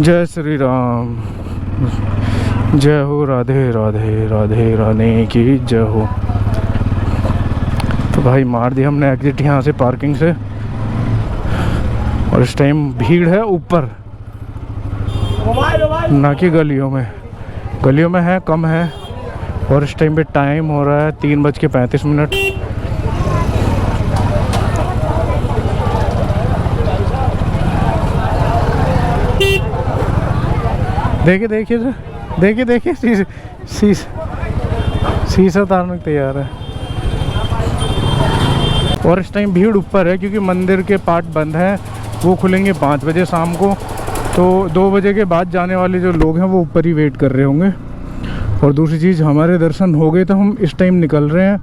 जय श्री राम, जय हो राधे राधे राधे राधे की जय हो। तो भाई मार दिया हमने एग्जिट यहाँ से पार्किंग से, और इस टाइम भीड़ है ऊपर, ना कि गलियों में है कम है। और इस टाइम पे टाइम हो रहा है 3:35। देखिए शीशा उतारने को तैयार है। और इस टाइम भीड़ ऊपर है क्योंकि मंदिर के पार्ट बंद हैं, वो खुलेंगे 5 बजे शाम को। तो 2 बजे के बाद जाने वाले जो लोग हैं वो ऊपर ही वेट कर रहे होंगे। और दूसरी चीज़, हमारे दर्शन हो गए तो हम इस टाइम निकल रहे हैं,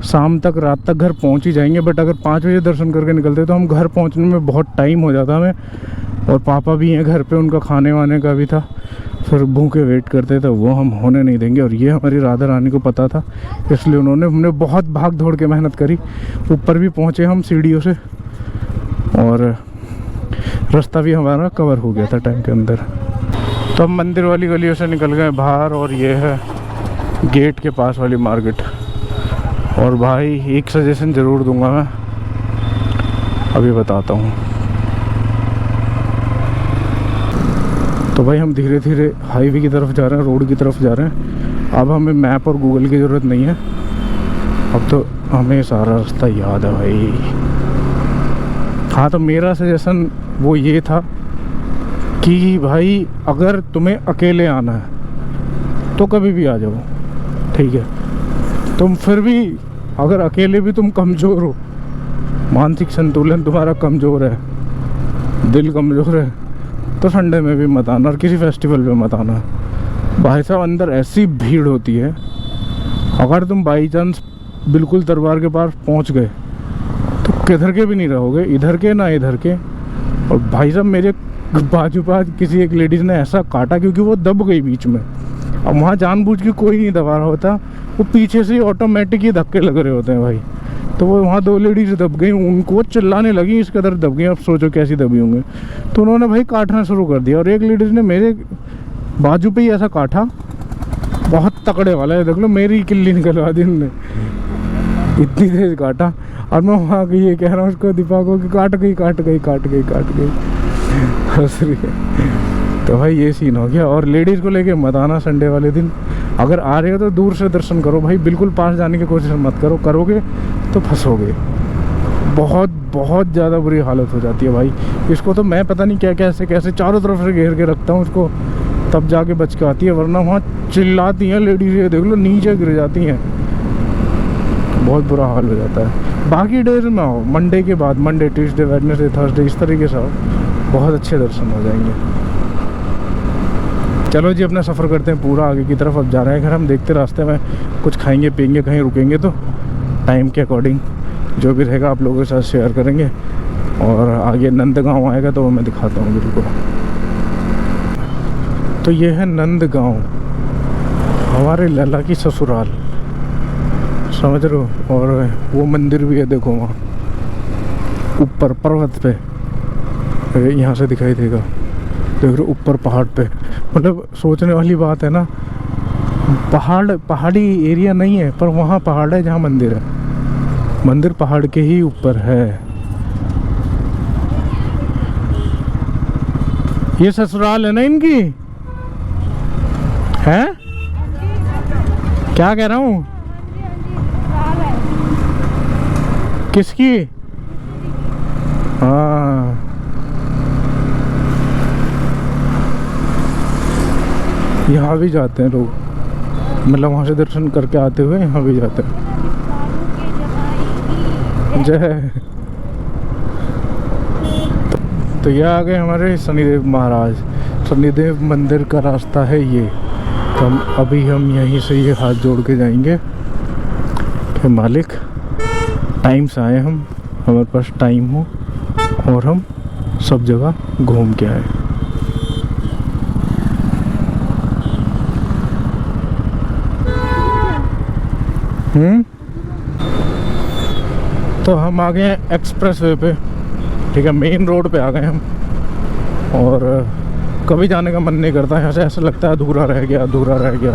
शाम तक रात तक घर पहुंच ही जाएंगे। बट अगर 5 बजे दर्शन करके निकलते तो हम घर पहुंचने में बहुत टाइम हो जाता हमें। और पापा भी हैं घर पे, उनका खाने वाने का भी था, फिर भूखे वेट करते तो वो हम होने नहीं देंगे। और ये हमारी राधा रानी को पता था, इसलिए हमने बहुत भाग दौड़ के मेहनत करी। ऊपर भी पहुँचे हम सीढ़ियों से, और रास्ता भी हमारा कवर हो गया था टाइम के अंदर। तो हम मंदिर वाली गलियों से निकल गए बाहर, और ये है गेट के पास वाली मार्केट। और भाई एक सजेशन ज़रूर दूंगा मैं, अभी बताता हूँ। तो भाई हम धीरे धीरे हाईवे की तरफ जा रहे हैं, रोड की तरफ जा रहे हैं। अब हमें मैप और गूगल की ज़रूरत नहीं है, अब तो हमें सारा रास्ता याद है भाई। हाँ, तो मेरा सजेशन वो ये था कि भाई अगर तुम्हें अकेले आना है तो कभी भी आ जाओ, ठीक है। तुम फिर भी अगर अकेले भी तुम कमज़ोर हो, मानसिक संतुलन तुम्हारा कमज़ोर है, दिल कमज़ोर है, तो संडे में भी मत आना और किसी फेस्टिवल पे मत आना। भाई साहब अंदर ऐसी भीड़ होती है, अगर तुम बाई चांस बिल्कुल दरबार के पास पहुंच गए तो किधर के भी नहीं रहोगे, इधर के ना इधर के। और भाई साहब मेरे बाजू पास किसी एक लेडीज़ ने ऐसा काटा क्योंकि वो दब गई बीच में। अब वहाँ जानबूझ के कोई नहीं दबा रहा होता, वो पीछे से ऑटोमेटिक ही धक्के लग रहे होते हैं भाई। तो वो वहाँ 2 लेडीज़ दब गई, उनको चिल्लाने लगी, इस कदर दब गई, अब सोचो कैसी दबी होंगे। तो उन्होंने भाई काटना शुरू कर दिया, और एक लेडीज़ ने मेरे बाजू पे ही ऐसा काटा, बहुत तकड़े वाला है, देख लो मेरी किल्ली निकलवा दी उन्होंने, इतनी तेज काटा। और मैं वहाँ ये कह रहा हूँ उसको, दीपा को, कि काट गई हंस रही है। तो भाई ये सीन हो गया। और लेडीज़ को लेके मत आना संडे वाले दिन, अगर आ रहे हो तो दूर से दर्शन करो भाई, बिल्कुल पास जाने की कोशिश मत करो, करोगे तो फंसोगे। बहुत ज़्यादा बुरी हालत हो जाती है भाई। इसको तो मैं पता नहीं कैसे चारों तरफ से घेर के रखता हूँ उसको, तब जाके बच के आती है, वरना वहाँ चिल्लाती हैं लेडीज़, देख लो नीचे गिर जाती हैं, बहुत बुरा हाल हो जाता है। बाकी डेज में आओ, मंडे के बाद, मंडे ट्यूसडे वेडनेसडे थर्सडे, इस तरीके से आओ, बहुत अच्छे दर्शन हो जाएंगे। चलो जी, अपना सफ़र करते हैं पूरा आगे की तरफ। अब जा रहे हैं घर हम, देखते रास्ते में कुछ खाएंगे पियेंगे, कहीं रुकेंगे तो टाइम के अकॉर्डिंग जो भी रहेगा आप लोगों के साथ शेयर करेंगे। और आगे नंदगांव आएगा तो वो मैं दिखाता हूँ बिल्कुल। तो ये है नंदगांव, हमारे लला की ससुराल, समझ रहे हो। और वो मंदिर भी है, देखो वहाँ ऊपर पर्वत पे, यहाँ से दिखाई देगा, देख रहे ऊपर पहाड़ पे। मतलब सोचने वाली बात है ना, पहाड़ी एरिया नहीं है, पर वहाँ पहाड़ है जहाँ मंदिर है, मंदिर पहाड़ के ही ऊपर है। ये ससुराल है ना इनकी, है क्या कह रहा हूँ, किसकी? हाँ, यहाँ भी जाते हैं लोग, मतलब वहाँ से दर्शन करके आते हुए यहाँ भी जाते हैं। जय। तो ये आ गए हमारे शनिदेव महाराज, शनिदेव मंदिर का रास्ता है ये। तो अभी हम यहीं से ये हाथ जोड़ के जाएंगे कि मालिक टाइम से आए, हम हमारे पास टाइम हो और हम सब जगह घूम के आए। तो हम आ गए हैं एक्सप्रेस वे पे, ठीक है, मेन रोड पे आ गए हम। और कभी जाने का मन नहीं करता यहाँ से, ऐसा लगता है अधूरा रह गया, अधूरा रह गया।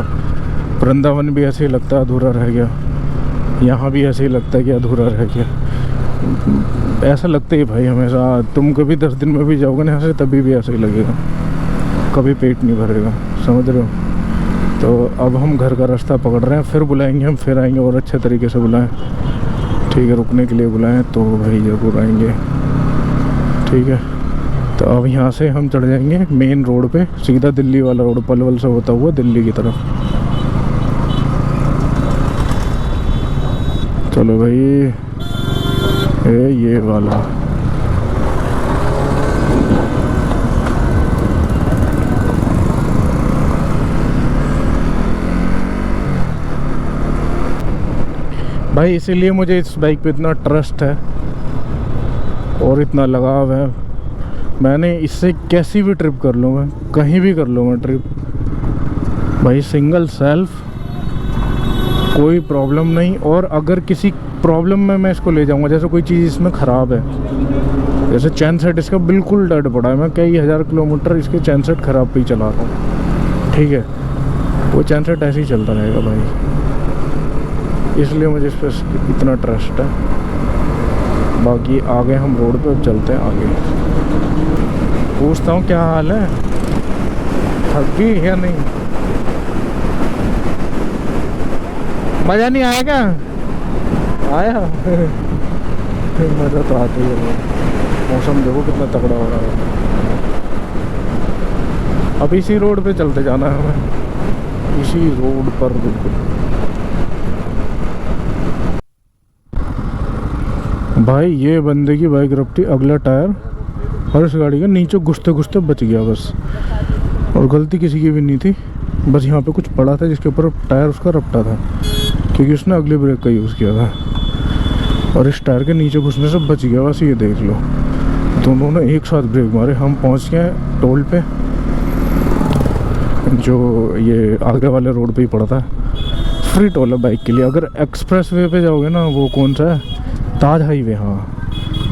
वृंदावन भी ऐसे ही लगता है अधूरा रह गया, यहाँ भी ऐसे ही लगता है कि अधूरा रह गया। ऐसा लगता ही भाई हमेशा। तुम कभी 10 दिन में भी जाओगे ना यहाँ से, तभी भी ऐसा ही लगेगा, कभी पेट नहीं भरेगा, समझ रहे हो। तो अब हम घर का रास्ता पकड़ रहे हैं, फिर बुलाएंगे हम, फिर आएंगे और अच्छे तरीके से बुलाएं, ठीक है। रुकने के लिए बुलाएं तो भाई ज़रूर आएंगे, ठीक है। तो अब यहाँ से हम चढ़ जाएंगे मेन रोड पे, सीधा दिल्ली वाला रोड, पलवल से होता हुआ दिल्ली की तरफ। चलो भाई, ये वाला भाई, इसीलिए मुझे इस बाइक पे इतना ट्रस्ट है और इतना लगाव है। मैंने इससे कैसी भी ट्रिप कर लूँ, मैं कहीं भी कर लूँगा ट्रिप भाई, सिंगल सेल्फ, कोई प्रॉब्लम नहीं। और अगर किसी प्रॉब्लम में मैं इसको ले जाऊँगा, जैसे कोई चीज़ इसमें ख़राब है, जैसे चैन सेट इसका बिल्कुल डेड पड़ा है, मैं कई हज़ार किलोमीटर इसके चैन सेट ख़राब पे ही चला रहा हूँ, ठीक है। वो चैन सेट ऐसे ही चलता रहेगा भाई, इसलिए मुझे इस पर इतना ट्रस्ट है। बाकी आगे हम रोड पे चलते हैं आगे। पूछता हूँ क्या हाल है, थक गई या नहीं? मज़ा नहीं आया क्या? आया मज़ा तो आता ही है। मौसम देखो कितना तगड़ा हो रहा है। अब इसी रोड पे चलते जाना है हमें, इसी रोड पर बिल्कुल। भाई ये बंदे की बाइक रपटी, अगला टायर और इस गाड़ी का नीचे घुसते घुसते बच गया बस, और गलती किसी की भी नहीं थी, बस यहाँ पे कुछ पड़ा था जिसके ऊपर टायर उसका रपटा था, क्योंकि उसने अगले ब्रेक का यूज़ किया था, और इस टायर के नीचे घुसने से बच गया बस। ये देख लो, दोनों ने एक साथ ब्रेक मारे। हम पहुँच गए टोल पे, जो ये आगे वाले रोड पे ही पड़ता है, फ्री टोल है बाइक के लिए। अगर एक्सप्रेस वे पे जाओगे ना, वो कौन सा है, ताज हाईवे, हाँ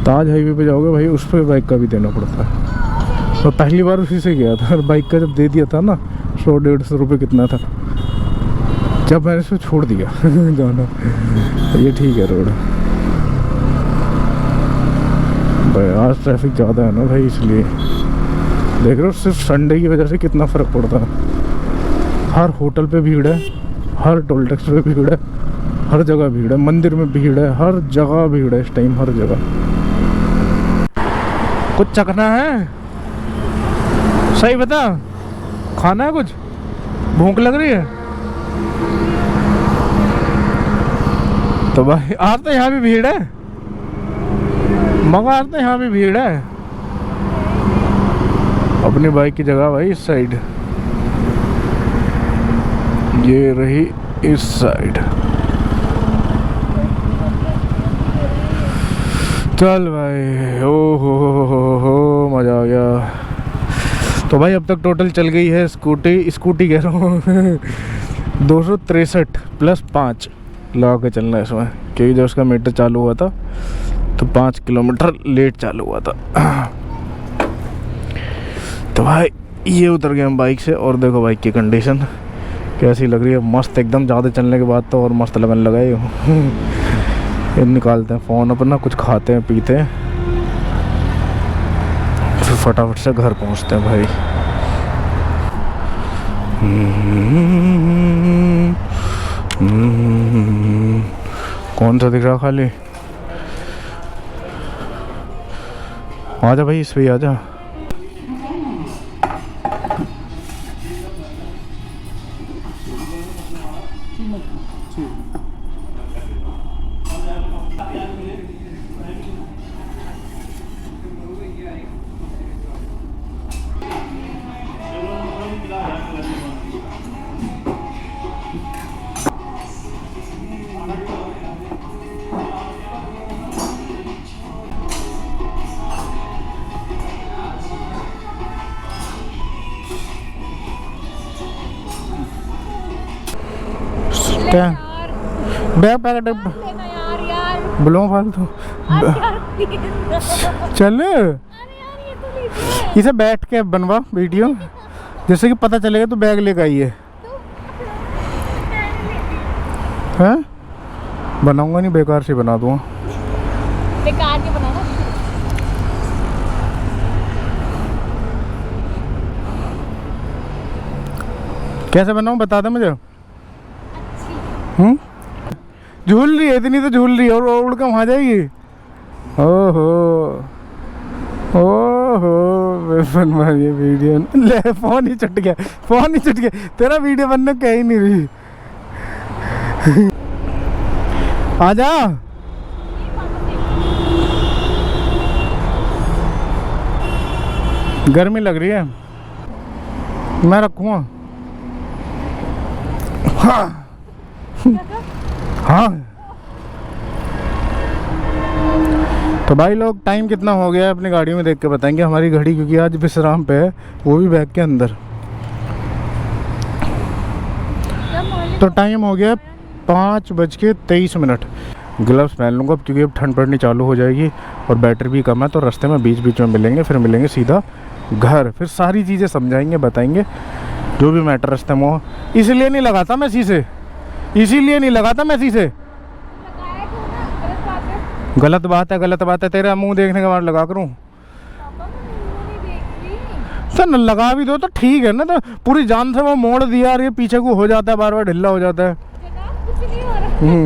ताज हाईवे पे जाओगे भाई, उस पर बाइक का भी देना पड़ता है। तो पहली बार उसी से गया था, और बाइक का जब दे दिया था ना 100-150 रुपये कितना था, जब मैंने इसको छोड़ दिया जाना। ये ठीक है रोड भाई, आज ट्रैफिक ज़्यादा है ना भाई, इसलिए देख रहे हो, सिर्फ संडे की वजह से कितना फ़र्क पड़ता है। हर होटल पे भीड़ है, हर टोल टैक्स पे भीड़ है, हर जगह भीड़ है, मंदिर में भीड़ है, हर जगह भीड़ है इस टाइम, हर जगह। कुछ चखना है? सही बता, खाना है कुछ? भूख लग रही है? तो भाई आज तो यहाँ भी भीड़ है, मगर आज तो यहाँ भी भीड़ है। अपनी बाइक की जगह भाई इस साइड, ये रही इस साइड। चल भाई, ओ हो मज़ा आ गया। तो भाई अब तक टोटल चल गई है स्कूटी कह रहा हूँ 263 + 5 लगा के चलना है इसमें, क्योंकि जब उसका मीटर चालू हुआ था तो 5 किलोमीटर लेट चालू हुआ था। तो भाई ये उतर गए हम बाइक से, और देखो बाइक की कंडीशन कैसी लग रही है, मस्त एकदम। ज़्यादा चलने के बाद तो और मस्त लगने लगा ये। निकालते हैं फ़ोन अपना, कुछ खाते हैं पीते हैं, फिर फटाफट से घर पहुंचते हैं भाई। कौन सा दिख रहा खाली? आजा भाई, इस पे आजा। क्या बैग पैकेट बुलाओ फालतू चल, इसे बैठ के बनवा वीडियो। जैसे कि पता चलेगा तो बैग लेकर आइए। हैं? बनाऊंगा नहीं, बेकार से बना दूंगा। बेकार के बनाना। कैसे बनाऊं बता दे मुझे। झूल रही है, इतनी तो झूल रही है और उड़ कर वहाँ जाएगी। ओहो ओहो, बनवा ये वीडियो। ले फोन ही चट गया, फोन ही चट गया। तेरा वीडियो बनने कह ही नहीं रही। आजा। गर्मी लग रही है, मैं रखूँगा। हाँ हाँ। तो भाई लोग टाइम कितना हो गया है अपनी गाड़ियों में देख के बताएंगे हमारी घड़ी, क्योंकि आज विश्राम पे है, वो भी बैग के अंदर। तो टाइम हो गया 5:23। ग्लव्स पहन लूँगा अब, क्योंकि अब ठंड पड़नी चालू हो जाएगी और बैटरी भी कम है। तो रास्ते में बीच बीच में मिलेंगे, फिर मिलेंगे सीधा घर, फिर सारी चीज़ें समझाएंगे, बताएंगे जो भी मैटर रास्ते में हो। इसलिए नहीं लगाता मैं शीशे, इसीलिए नहीं लगाता मैं शीशे। गलत बात है, गलत बात है। तेरा मुंह देखने के बाद लगा करूँ तो न लगा भी दो तो ठीक है ना। तो पूरी जान से वो मोड़ दिया और ये पीछे को हो जाता है, बार बार ढिल्ला हो जाता है।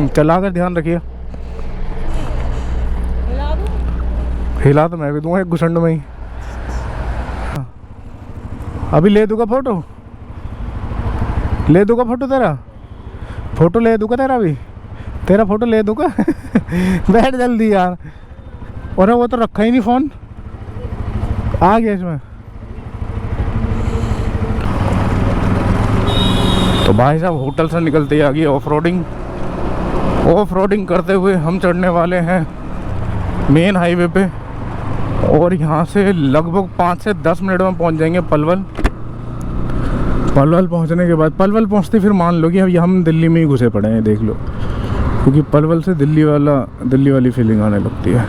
चला कर ध्यान रखिए। हिला तो मैं भी दूंगा एक घुसंड में ही। अभी ले दूंगा फोटो, ले दूंगा फोटो तेरा, फोटो ले दूंगा तेरा, अभी तेरा फोटो ले दूंगा। बैठ जल्दी यार। और वो तो रखा ही नहीं फ़ोन, आ गया इसमें। तो भाई साहब होटल से निकलते ही आ गई ऑफ रोडिंग। ऑफ रोडिंग करते हुए हम चढ़ने वाले हैं मेन हाईवे पे, और यहाँ से लगभग 5 से 10 मिनट में पहुँच जाएंगे पलवल। पलवल पहुँचने के बाद, पलवल पहुँचते फिर मान लो कि अब हम दिल्ली में ही घुसे पड़े हैं, देख लो, क्योंकि पलवल से दिल्ली वाली फीलिंग आने लगती है।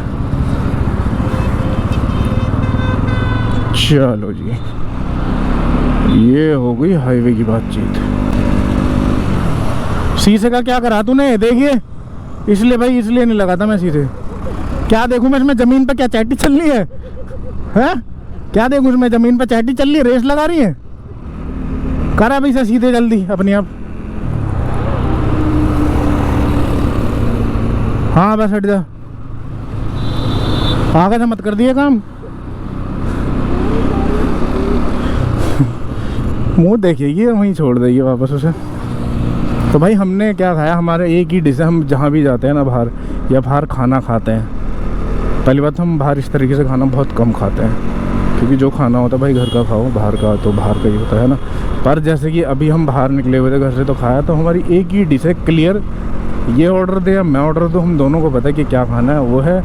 चलो जी, ये हो गई हाईवे की बातचीत। शीशे का क्या करा तूने, देखिए, इसलिए भाई, इसलिए नहीं लगाता मैं शीशे। क्या देखूं मैं इसमें, जमीन पर क्या चैटी चल रही है? हैं? क्या देखूं इसमें, जमीन पर चैटी चल रही है, रेस लगा रही है? करा भाई से सीधे जल्दी अपने आप। हाँ बस हट जा, आगे से मत कर दिए काम। मुँह देखिए, ये वहीं छोड़ देंगे वापस उसे। तो भाई हमने क्या खाया, हमारे एक ही डिश है। हम जहाँ भी जाते हैं ना बाहर, या बाहर खाना खाते हैं, पहली बात हम बाहर इस तरीके से खाना बहुत कम खाते हैं, क्योंकि जो खाना होता है भाई घर का खाओ, बाहर का तो बाहर का ही होता है ना। पर जैसे कि अभी हम बाहर निकले हुए थे घर से, तो खाया तो हमारी एक ही डिश है क्लियर। ये ऑर्डर दे या मैं ऑर्डर दूँ, हम दोनों को पता है कि क्या खाना है। वो है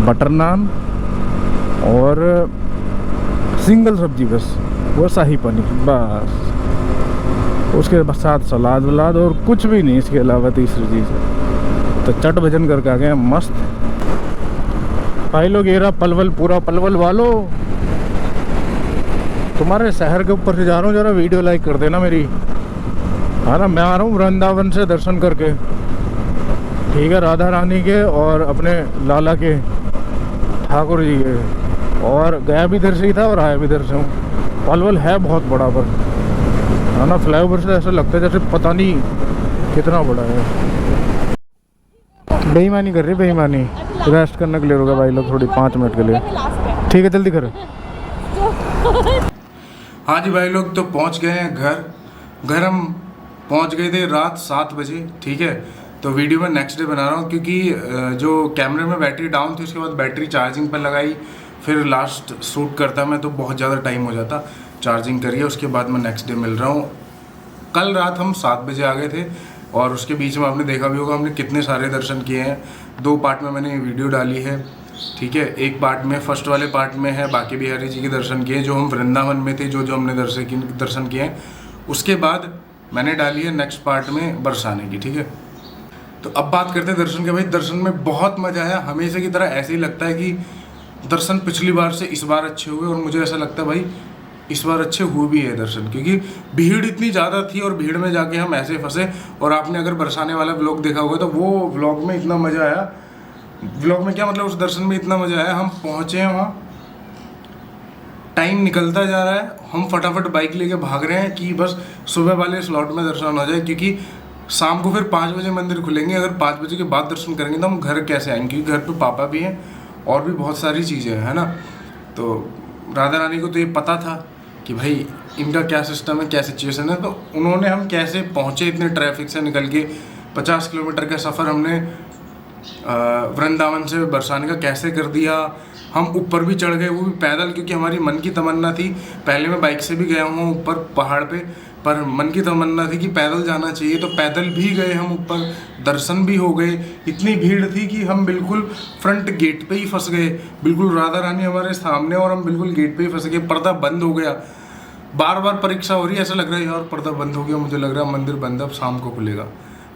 बटर नान और सिंगल सब्जी, बस वो शाही पनीर, बस। उसके साथ सलाद वलाद और कुछ भी नहीं इसके अलावा तीसरी चीज़। तो चट भजन करके आ गए मस्त। भाई लोग ये रहा पलवल, पूरा पलवल वालों। तुम्हारे शहर के ऊपर से जा रहा हूँ, जरा वीडियो लाइक कर देना मेरी, है ना। मैं आ रहा हूँ वृंदावन से दर्शन करके, ठीक है, राधा रानी के और अपने लाला के, ठाकुर जी के। और गया भी इधर से ही था और आया भी इधर से हूँ। पलवल है बहुत बड़ा, पर है ना, फ्लाईओवर से ऐसा लगता है जैसे पता नहीं कितना बड़ा है। बेईमानी कर रही, बेईमानी। रेस्ट करने के लिए रुका भाई लोग थोड़ी, 5 मिनट के लिए, ठीक है, जल्दी करो। हाँ जी भाई लोग, तो पहुंच गए हैं घर हम पहुंच गए थे रात 7 बजे, ठीक है। तो वीडियो मैं नेक्स्ट डे बना रहा हूँ, क्योंकि जो कैमरे में बैटरी डाउन थी, उसके बाद बैटरी चार्जिंग पर लगाई, फिर लास्ट शूट करता मैं तो बहुत ज़्यादा टाइम हो जाता। चार्जिंग करिए, उसके बाद मैं नेक्स्ट डे मिल रहा हूँ। कल रात हम 7 बजे आ गए थे, और उसके बीच में आपने देखा भी होगा हमने कितने सारे दर्शन किए हैं। 2 पार्ट में मैंने वीडियो डाली है, ठीक है। एक पार्ट में, फर्स्ट वाले पार्ट में है बाकी बिहारी जी के दर्शन किए, जो हम वृंदावन में थे, जो हमने दर्शन किए हैं। उसके बाद मैंने डाली है नेक्स्ट पार्ट में बरसाने की, ठीक है। तो अब बात करते हैं दर्शन के। भाई दर्शन में बहुत मज़ा आया, हमेशा की तरह ऐसे ही लगता है कि दर्शन पिछली बार से इस बार अच्छे हुए। और मुझे ऐसा लगता है भाई इस बार अच्छे हुए भी है दर्शन, क्योंकि भीड़ इतनी ज़्यादा थी और भीड़ में जाके हम ऐसे फंसे। और आपने अगर बरसाने वाला व्लॉग देखा होगा तो वो व्लॉग में इतना मज़ा आया, व्लॉग में क्या मतलब उस दर्शन में इतना मज़ा आया, हम पहुँचे हैं वहाँ, टाइम निकलता जा रहा है, हम फटाफट बाइक लेके भाग रहे हैं कि बस सुबह वाले स्लॉट में दर्शन हो जाए, क्योंकि शाम को फिर 5 बजे मंदिर खुलेंगे। अगर 5 बजे के बाद दर्शन करेंगे तो हम घर कैसे आएंगे, क्योंकि घर पे पापा भी हैं और भी बहुत सारी चीज़ें हैं, है ना। तो राधा रानी को तो ये पता था कि भाई इनका क्या सिस्टम है, क्या सिचुएशन है, तो उन्होंने हम कैसे पहुँचे इतने ट्रैफिक से निकल के 50 किलोमीटर का सफ़र हमने वृंदावन से बरसाने का कैसे कर दिया। हम ऊपर भी चढ़ गए, वो भी पैदल, क्योंकि हमारी मन की तमन्ना थी। पहले मैं बाइक से भी गया हूँ ऊपर पहाड़ पे, पर मन की तमन्ना थी कि पैदल जाना चाहिए, तो पैदल भी गए हम ऊपर, दर्शन भी हो गए। इतनी भीड़ थी कि हम बिल्कुल फ्रंट गेट पे ही फंस गए, बिल्कुल राधा रानी हमारे सामने और हम बिल्कुल गेट पे ही फंस गए। पर्दा बंद हो गया, बार बार परीक्षा हो रही है, ऐसा लग रहा है यार पर्दा बंद हो गया, मुझे लग रहा है मंदिर बंद है, अब शाम को खुलेगा।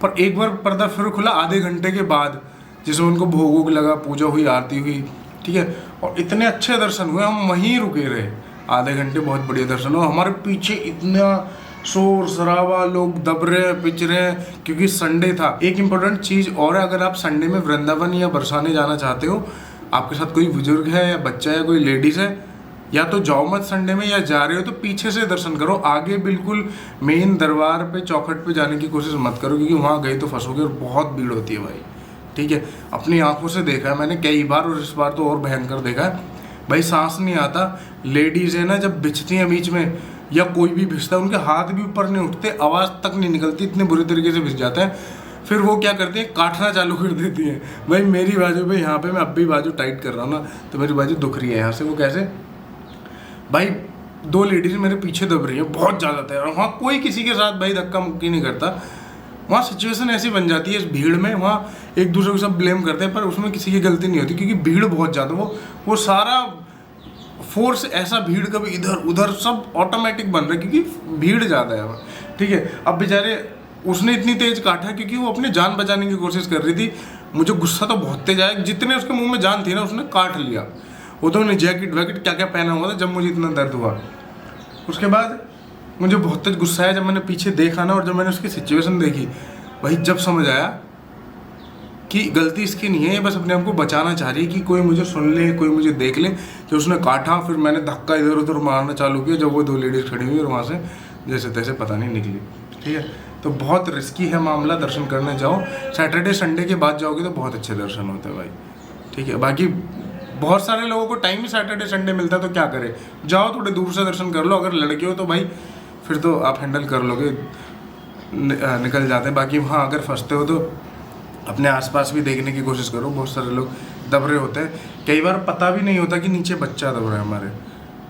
पर एक बार पर्दा फिर खुला आधे घंटे के बाद, जिसमें उनको भोग वोग लगा, पूजा हुई, आरती हुई, ठीक है। और इतने अच्छे दर्शन हुए, हम वहीं रुके रहे आधे घंटे, बहुत बढ़िया दर्शन हुआ। हमारे पीछे इतना शोर शराबा, लोग दब रहे पिच रहे, क्योंकि संडे था। एक इम्पोर्टेंट चीज़ और है, अगर आप संडे में वृंदावन या बरसाने जाना चाहते हो, आपके साथ कोई बुजुर्ग है या बच्चा है, कोई लेडीज़ है, या तो जाओ मत संडे में, या जा रहे हो तो पीछे से दर्शन करो, आगे बिल्कुल मेन दरबार पे चौखट पे जाने की कोशिश मत करो, क्योंकि वहाँ गए तो फंसोगे और बहुत भीड़ होती है भाई, ठीक है। अपनी आंखों से देखा है मैंने कई बार, और इस बार तो और भयंकर देखा है भाई, सांस नहीं आता। लेडीज़ है ना, जब बिछती हैं बीच में या कोई भी भिजता है, उनके हाथ भी ऊपर नहीं उठते, आवाज़ तक नहीं निकलती, इतने बुरे तरीके से भिज जाते हैं। फिर वो क्या करती हैं, काटना चालू कर देती हैं। भाई मेरी बाजू पे यहाँ पे मैं अब भी बाजू टाइट कर रहा हूँ ना, तो मेरी बाजू दुख रही है यहाँ से। वो कैसे भाई, 2 लेडीज मेरे पीछे दब रही है बहुत ज़्यादा था, और वहाँ कोई किसी के साथ भाई धक्का मुक्की नहीं करता। वहाँ सिचुएशन ऐसी बन जाती है इस भीड़ में, वहाँ एक दूसरे को सब ब्लेम करते हैं, पर उसमें किसी की गलती नहीं होती, क्योंकि भीड़ बहुत ज़्यादा, वो सारा फोर्स ऐसा, भीड़ का भी इधर उधर सब ऑटोमेटिक बन रहा है, क्योंकि भीड़ ज़्यादा है वहाँ, ठीक है। अब बेचारे उसने इतनी तेज काटा क्योंकि वो अपनी जान बचाने की कोशिश कर रही थी। मुझे गुस्सा तो बहुत तेज आया, जितने उसके मुंह में जान थी ना उसने काट लिया। वो तो उन्हें जैकेट वैकेट क्या क्या पहना हुआ था, जब मुझे इतना दर्द हुआ। उसके बाद मुझे बहुत तेज गुस्सा आया जब मैंने पीछे देखा ना, और जब मैंने उसकी सिचुएशन देखी भाई, जब समझ आया कि गलती इसकी नहीं है, ये बस अपने आप को बचाना चाह रही है कि कोई मुझे सुन ले, कोई मुझे देख ले। कि उसने काटा, फिर मैंने धक्का इधर उधर मारना चालू किया, जब वो 2 लेडीज़ खड़ी हुई और वहाँ से जैसे तैसे पता नहीं निकली, ठीक है। तो बहुत रिस्की है मामला, दर्शन करने जाओ सैटरडे संडे के बाद जाओगे तो बहुत अच्छे दर्शन होते हैं भाई, ठीक है। बाकी बहुत सारे लोगों को टाइम ही सैटरडे संडे मिलता है, तो क्या करें, जाओ थोड़े दूर से दर्शन कर लो। अगर लड़के हो तो भाई फिर तो आप हैंडल कर लोगे, निकल जाते हैं। बाकी वहाँ अगर फंसते हो तो अपने आसपास भी देखने की कोशिश करो, बहुत सारे लोग दब रहे होते हैं, कई बार पता भी नहीं होता कि नीचे बच्चा दब रहा है हमारे,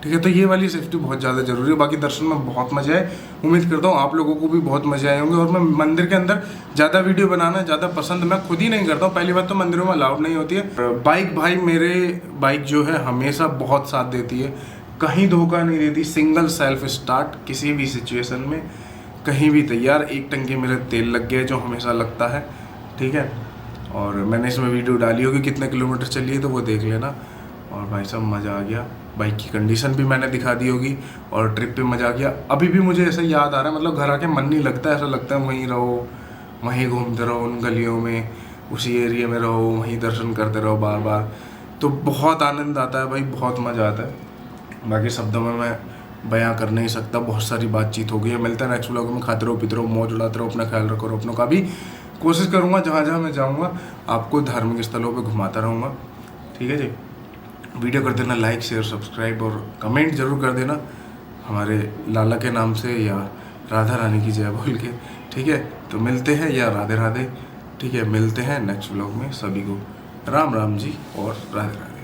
ठीक है। तो ये वाली सेफ्टी बहुत ज़्यादा ज़रूरी है। बाकी दर्शन में बहुत मज़ा आए, उम्मीद करता हूँ आप लोगों को भी बहुत मज़े आए होंगे। और मैं मंदिर के अंदर ज़्यादा वीडियो बनाना ज़्यादा पसंद मैं खुद ही नहीं करता हूँ। पहली बात तो मंदिरों में अलाउड नहीं होती है। बाइक भाई, मेरे बाइक जो है हमेशा बहुत साथ देती है, कहीं धोखा नहीं देती, सिंगल सेल्फ स्टार्ट, किसी भी सिचुएशन में कहीं भी तैयार। 1 टंकी मेरे तेल लग गया जो हमेशा लगता है, ठीक है। और मैंने इसमें वीडियो डाली होगी कितने किलोमीटर चली है, तो वो देख लेना। और भाई साहब मज़ा आ गया, बाइक की कंडीशन भी मैंने दिखा दी होगी, और ट्रिप पे मज़ा आ गया। अभी भी मुझे ऐसा याद आ रहा है, मतलब घर आके मन नहीं लगता, ऐसा लगता है वहीं रहो, वहीं घूमते रहो, उन गलियों में, उसी एरिया में रहो, वहीं दर्शन करते रहो बार बार। तो बहुत आनंद आता है भाई, बहुत मज़ा आता है। बाकी शब्दों में मैं बयां कर नहीं सकता, बहुत सारी बातचीत हो गई है। मिलता है नेक्स्ट व्लॉग में। खाते रहो, पीते रहो, मौज उड़ाते रहो, अपना ख्याल रखो, और अपनों का भी। कोशिश करूँगा जहाँ जहाँ मैं जाऊँगा आपको धार्मिक स्थलों पे घुमाता रहूँगा, ठीक है जी। वीडियो कर देना लाइक, शेयर, सब्सक्राइब, और कमेंट ज़रूर कर देना हमारे लाला के नाम से या राधा रानी की जय बोल के, ठीक है। तो मिलते हैं, या राधे राधे, ठीक है। मिलते हैं नेक्स्ट व्लॉग में। सभी को राम राम जी और राधे राधे।